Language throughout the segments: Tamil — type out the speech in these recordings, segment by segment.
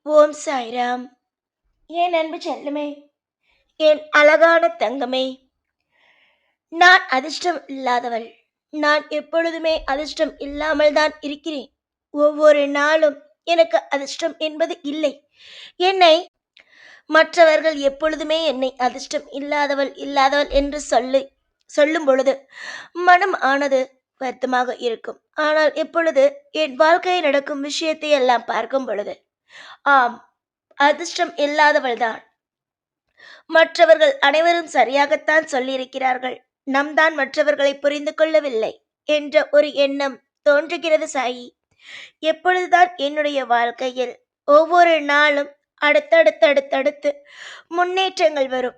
ஓம் சாய்ராம். என் அன்பு செல்லமே, என் அழகான தங்கமே, நான் அதிர்ஷ்டம் இல்லாதவள். நான் எப்பொழுதுமே அதிர்ஷ்டம் இல்லாமல் தான் இருக்கிறேன். ஒவ்வொரு நாளும் எனக்கு அதிர்ஷ்டம் என்பது இல்லை. என்னை மற்றவர்கள் எப்பொழுதுமே என்னை அதிர்ஷ்டம் இல்லாதவள் இல்லாதவள் என்று சொல்லும் பொழுது மனம் ஆனது வருத்தமாக இருக்கும். ஆனால் எப்பொழுது என் வாழ்க்கையில் நடக்கும் விஷயத்தை எல்லாம் பார்க்கும் பொழுது, ஆம், அதிர்ஷ்டம் இல்லாதவள்தான். மற்றவர்கள் அனைவரும் சரியாகத்தான் சொல்லியிருக்கிறார்கள். நம் தான் மற்றவர்களை புரிந்து கொள்ளவில்லை என்ற ஒரு எண்ணம் தோன்றுகிறது சாயி. எப்பொழுதுதான் என்னுடைய வாழ்க்கையில் ஒவ்வொரு நாளும் அடுத்தடுத்து முன்னேற்றங்கள் வரும்.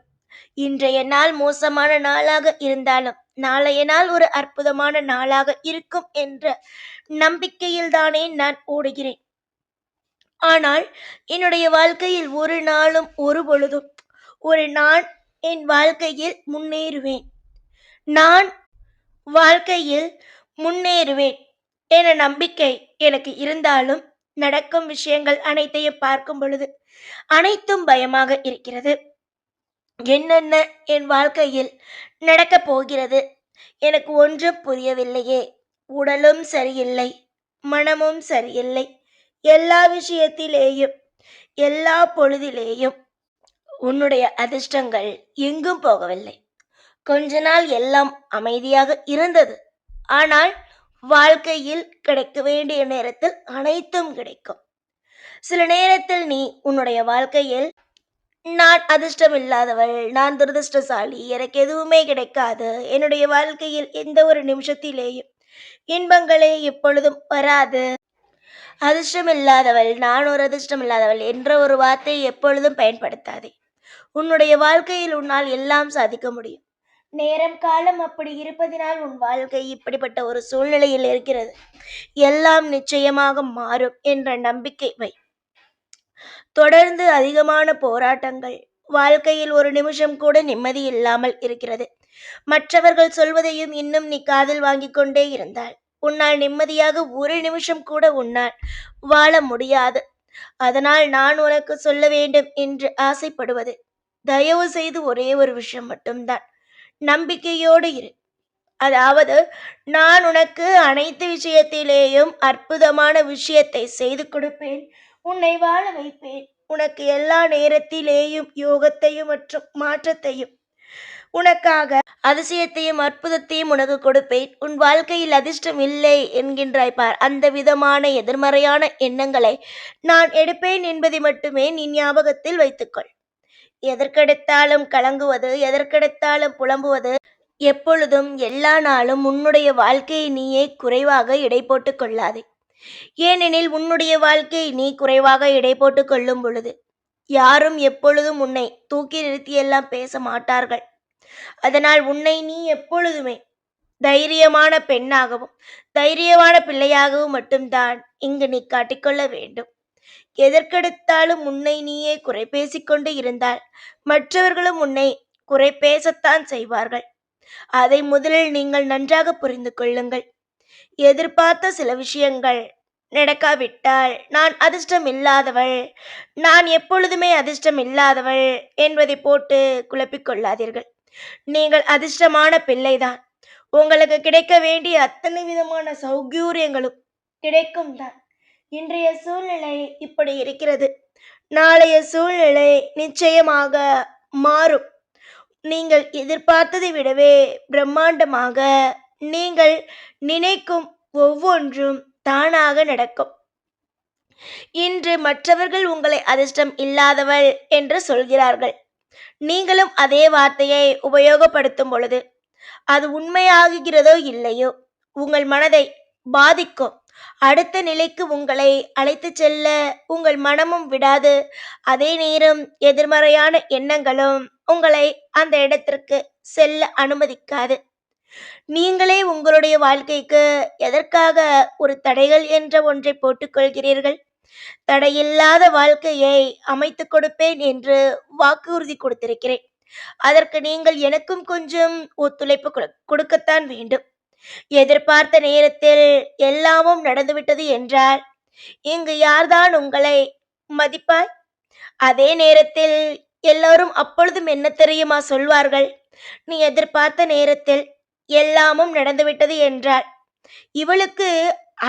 இன்றைய நாள் மோசமான நாளாக இருந்தாலும் நாளைய நாள் ஒரு அற்புதமான நாளாக இருக்கும் என்ற நம்பிக்கையில் தானே நான் ஓடுகிறேன். ஆனால் என்னுடைய வாழ்க்கையில் ஒரு நாளும் ஒரு பொழுதும் நான் என் வாழ்க்கையில் முன்னேறுவேன், நான் வாழ்க்கையில் முன்னேறுவேன் என நம்பிக்கை எனக்கு இருந்தாலும் நடக்கும் விஷயங்கள் அனைத்தையும் பார்க்கும் பொழுது அனைத்தும் பயமாக இருக்கிறது. என்னென்ன என் வாழ்க்கையில் நடக்கப் போகிறது எனக்கு ஒன்றும் புரியவில்லையே. உடலும் சரியில்லை, மனமும் சரியில்லை. எல்லா விஷயத்திலேயும் எல்லா பொழுதிலேயும் உன்னுடைய அதிர்ஷ்டங்கள் எங்கும் போகவில்லை. கொஞ்ச நாள் எல்லாம் அமைதியாக இருந்தது. ஆனால் வாழ்க்கையில் கிடைக்க வேண்டிய நேரத்தில் அனைத்தும் கிடைக்கும். சில நேரத்தில் நீ உன்னுடைய வாழ்க்கையில் நான் அதிர்ஷ்டம் இல்லாதவள், நான் துரதிர்ஷ்டசாலி, எனக்கு எதுவுமே கிடைக்காது, என்னுடைய வாழ்க்கையில் எந்த ஒரு நிமிஷத்திலேயும் இன்பங்களே எப்பொழுதும் வராது, அதிர்ஷ்டம் இல்லாதவள், நான் ஒரு அதிர்ஷ்டம் இல்லாதவள் என்ற ஒரு வார்த்தையை எப்பொழுதும் பயன்படுத்தாதே. உன்னுடைய வாழ்க்கையில் உன்னால் எல்லாம் சாதிக்க முடியும். நேரம் காலம் அப்படி இருப்பதினால் உன் வாழ்க்கை இப்படிப்பட்ட ஒரு சூழ்நிலையில் இருக்கிறது. எல்லாம் நிச்சயமாக மாறும் என்ற நம்பிக்கை வை. தொடர்ந்து அதிகமான போராட்டங்கள், வாழ்க்கையில் ஒரு நிமிஷம் கூட நிம்மதி இல்லாமல் இருக்கிறது. மற்றவர்கள் சொல்வதையும் இன்னும் நீ காதில் வாங்கிக் கொண்டே இருந்தால் உன்னால் நிம்மதியாக ஒரு நிமிஷம் கூட உன்னால் வாழ முடியாது. அதனால் நான் உனக்கு சொல்ல வேண்டும் என்று ஆசைப்படுவது, தயவு செய்து ஒரே ஒரு விஷயம் மட்டும்தான். நம்பிக்கையோடு இரு. அதாவது, நான் உனக்கு அனைத்து விஷயத்திலேயும் அற்புதமான விஷயத்தை செய்து கொடுப்பேன், உன்னை வாழ வைப்பேன். உனக்கு எல்லா நேரத்திலேயும் யோகத்தையும் மற்றும் மாற்றத்தையும், உனக்காக அதிசயத்தையும் அற்புதத்தையும் உனக்கு கொடுப்பேன். உன் வாழ்க்கையில் அதிர்ஷ்டம் இல்லை என்கின்றாய் பார், அந்த விதமான எதிர்மறையான எண்ணங்களை நான் எடுப்பேன் என்பதை மட்டுமே நீ ஞாபகத்தில் வைத்துக்கொள். எதற்கெடுத்தாலும் கலங்குவது, எதற்கெடுத்தாலும் புலம்புவது, எப்பொழுதும் எல்லா நாளும் உன்னுடைய வாழ்க்கையை நீயே குறைவாக எடை போட்டுக் கொள்ளாதே. ஏனெனில் உன்னுடைய வாழ்க்கையை நீ குறைவாக எடை போட்டுக் கொள்ளும் பொழுது யாரும் எப்பொழுதும் உன்னை தூக்கி நிறுத்தியெல்லாம் பேச மாட்டார்கள். அதனால் உன்னை நீ எப்பொழுதுமே தைரியமான பெண்ணாகவும் தைரியமான பிள்ளையாகவும் மட்டும்தான் இங்கு நீ காட்டிக்கொள்ள வேண்டும். எதற்கெடுத்தாலும் உன்னை நீயே குறை பேசிக்கொண்டு இருந்தால் மற்றவர்களும் உன்னை குறை பேசத்தான் செய்வார்கள். அதை முதலில் நீங்கள் நன்றாக புரிந்து கொள்ளுங்கள். எதிர்பார்த்த சில விஷயங்கள் நடக்காவிட்டால் நான் அதிர்ஷ்டம் இல்லாதவள், நான் எப்பொழுதுமே அதிர்ஷ்டம் இல்லாதவள் என்பதை போட்டு குழப்பிக்கொள்ளாதீர்கள். நீங்கள் அதிர்ஷ்டமான பிள்ளைதான். உங்களுக்கு கிடைக்க வேண்டிய அத்தனை விதமான சௌகரியங்களும் கிடைக்கும் தான். இன்றைய சூழ்நிலை இப்படி இருக்கிறது, நாளைய சூழ்நிலை நிச்சயமாக மாறும். நீங்கள் எதிர்பார்த்ததை விடவே பிரம்மாண்டமாக நீங்கள் நினைக்கும் ஒவ்வொன்றும் தானாக நடக்கும். இன்று மற்றவர்கள் உங்களை அதிர்ஷ்டம் இல்லாதவள் என்று சொல்கிறார்கள். நீங்களும் அதே வார்த்தையை உபயோகப்படுத்தும் பொழுது அது உண்மையாகிறதோ இல்லையோ உங்கள் மனதை பாதிக்கும். அடுத்த நிலைக்கு உங்களை அழைத்து செல்ல உங்கள் மனமும் விடாது. அதே நேரம் எதிர்மறையான எண்ணங்களும் உங்களை அந்த இடத்திற்கு செல்ல அனுமதிக்காது. நீங்களே உங்களுடைய வாழ்க்கைக்கு எதற்காக ஒரு தடைகள் என்ற ஒன்றை போட்டுக்கொள்கிறீர்கள்? தடையில்லாத வாழ்க்கையை அமைத்து கொடுப்பேன் என்று வாக்குறுதி கொடுத்திருக்கிறேன். அதற்கு நீங்கள் எனக்கும் கொஞ்சம் ஒத்துழைப்பு கொடுக்கத்தான் வேண்டும். எதிர்பார்த்த நேரத்தில் எல்லாமும் நடந்துவிட்டது என்றால் இங்கு யார்தான் உங்களை மதிப்பாய். அதே நேரத்தில் எல்லோரும் அப்பொழுதும் என்ன தெரியுமா சொல்வார்கள்? நீ எதிர்பார்த்த நேரத்தில் எல்லாமும் நடந்துவிட்டது என்றாள். இவளுக்கு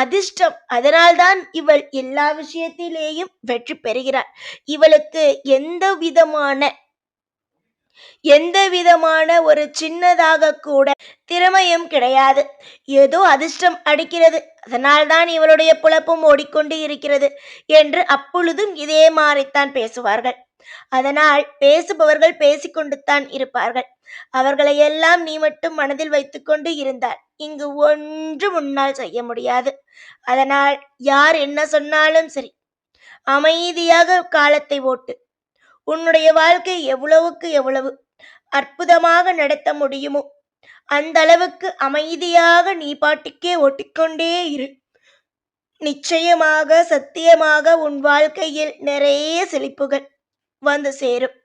அதிர்ஷ்டம், அதனால்தான் இவள் எல்லா விஷயத்திலேயும் வெற்றி பெறுகிறாள். இவளுக்கு எந்த விதமான ஒரு சின்னதாக கூட திறமையும் கிடையாது. ஏதோ அதிர்ஷ்டம் அடிக்கிறது, அதனால்தான் இவளுடைய புலப்பும் ஓடிக்கொண்டு இருக்கிறது என்று அப்பொழுதும் இதே மாதிரித்தான் பேசுவார்கள். அதனால் பேசுபவர்கள் பேசிக்கொண்டுத்தான் இருப்பார்கள். அவர்களை எல்லாம் நீ மட்டும் மனதில் வைத்துக்கொண்டு இருந்தால் இங்கு ஒன்றும் உன்னால் செய்ய முடியாது. அதனால் யார் என்ன சொன்னாலும் சரி, அமைதியாக காலத்தை ஓட்டு. உன்னுடைய வாழ்க்கை எவ்வளவுக்கு எவ்வளவு அற்புதமாக நடத்த முடியுமோ அந்த அளவுக்கு அமைதியாக நீ பாட்டுக்கே ஓட்டிக்கொண்டே இரு. நிச்சயமாக, சத்தியமாக உன் வாழ்க்கையில் நிறைய செழிப்புகள் வந்து சேரும்.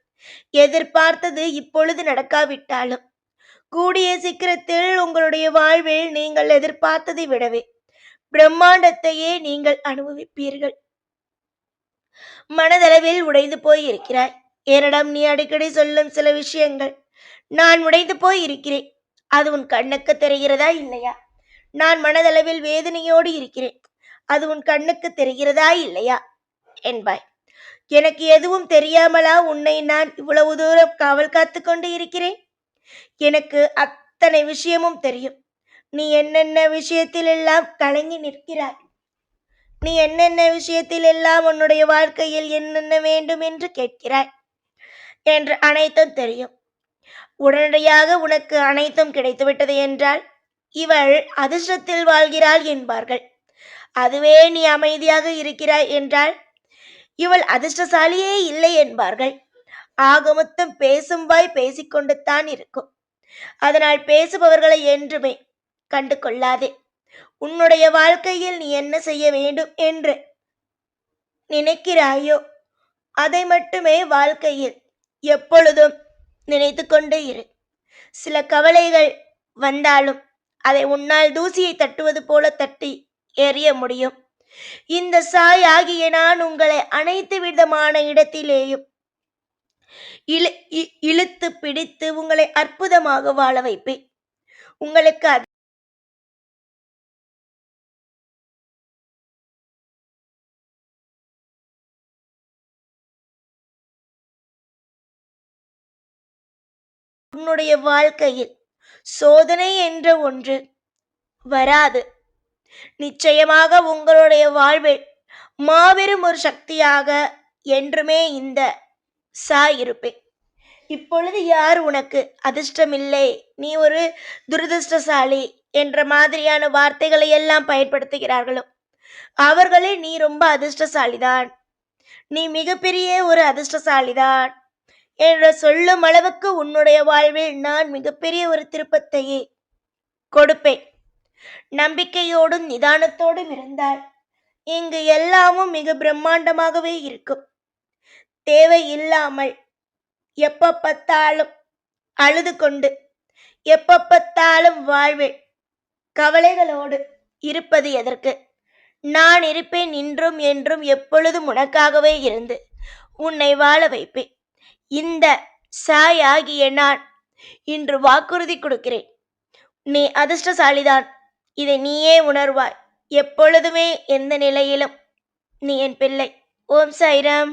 எதிர்பார்த்தது இப்பொழுது நடக்காவிட்டாலும் கூடிய சீக்கிரத்தில் உங்களுடைய வாழ்வில் நீங்கள் எதிர்பார்த்ததை விடவே பிரம்மாண்டத்தையே நீங்கள் அனுபவிப்பீர்கள். மனதளவில் உடைந்து போய் இருக்கிறாய். என்னிடம் நீ அடிக்கடி சொல்லும் சில விஷயங்கள், நான் உடைந்து போய் இருக்கிறேன், அது உன் கண்ணுக்கு தெரிகிறதா இல்லையா? நான் மனதளவில் வேதனையோடு இருக்கிறேன், அது உன் கண்ணுக்கு தெரிகிறதா இல்லையா என்பாய். எனக்கு எதுவும் தெரியாமலா உன்னை நான் இவ்வளவு தூரம் காவல் காத்து கொண்டு இருக்கிறேன்? எனக்கு அத்தனை விஷயமும் தெரியும். நீ என்னென்ன விஷயத்தில் எல்லாம் கலங்கி நிற்கிறாய், நீ என்னென்ன விஷயத்தில் எல்லாம் உன்னுடைய வாழ்க்கையில் என்னென்ன வேண்டும் என்று கேட்கிறாய் என்று அனைத்தும் தெரியும். உடனடியாக உனக்கு அனைத்தும் கிடைத்துவிட்டது என்றால் இவள் அதிர்ஷ்டத்தில் வாழ்கிறாள் என்பார்கள். அதுவே நீ அமைதியாக இருக்கிறாய் என்றால் இவள் அதிர்ஷ்டசாலியே இல்லை என்பார்கள். ஆக மொத்தம் பேசும் வாய் பேசிக்கொண்டு தான் இருக்கும். அதனால் பேசுபவர்களை என்றுமே கண்டு கொள்ளாதே. உன்னுடைய வாழ்க்கையில் நீ என்ன செய்ய வேண்டும் என்று நினைக்கிறாயோ அதை மட்டுமே வாழ்க்கையில் எப்பொழுதும் நினைத்து கொண்டே இரு. சில கவலைகள் வந்தாலும் அதை உன்னால் தூசியை தட்டுவது போல தட்டி எறிய முடியும். இந்த சாய் ஆகிய நான் உங்களை அனைத்து விதமான இடத்திலேயும் இழுத்து பிடித்து உங்களை அற்புதமாக வாழ வைப்பேன். உங்களுக்கு உன்னுடைய வாழ்க்கையில் சோதனை என்ற ஒன்று வராது. நிச்சயமாக உங்களுடைய வாழ்வில் மாபெரும் ஒரு சக்தியாக என்றுமே இந்த சாய் இருப்பேன். இப்பொழுது யார் உனக்கு அதிர்ஷ்டமில்லை, நீ ஒரு துரதிருஷ்டசாலி என்ற மாதிரியான வார்த்தைகளை எல்லாம் பயன்படுத்துகிறார்களோ அவர்களே நீ ரொம்ப அதிர்ஷ்டசாலிதான், நீ மிகப்பெரிய ஒரு அதிர்ஷ்டசாலிதான் என்று சொல்லும் அளவுக்கு உன்னுடைய வாழ்வில் நான் மிகப்பெரிய ஒரு திருப்பத்தையே கொடுப்பேன். நம்பிக்கையோடும் நிதானத்தோடும் இருந்தால் இங்கு எல்லாமும் மிக பிரம்மாண்டமாகவே இருக்கும். தேவையில்லாமல் எப்ப பார்த்தாலும் அழுது கொண்டு எப்ப பார்த்தாலும் வாழ்வில் கவலைகளோடு இருப்பது எதற்கு? நான் இருப்பேன் இன்றும் என்றும் எப்பொழுதும் உனக்காகவே இருந்து உன்னை வாழ வைப்பேன். இந்த சாய் ஆகிய நான் இன்று வாக்குறுதி கொடுக்கிறேன், நீ அதிர்ஷ்டசாலிதான். இதை நீயே உணர்வாய். எப்பொழுதுமே எந்த நிலையிலும் நீ என் பிள்ளை. ஓம் சாய்ராம்.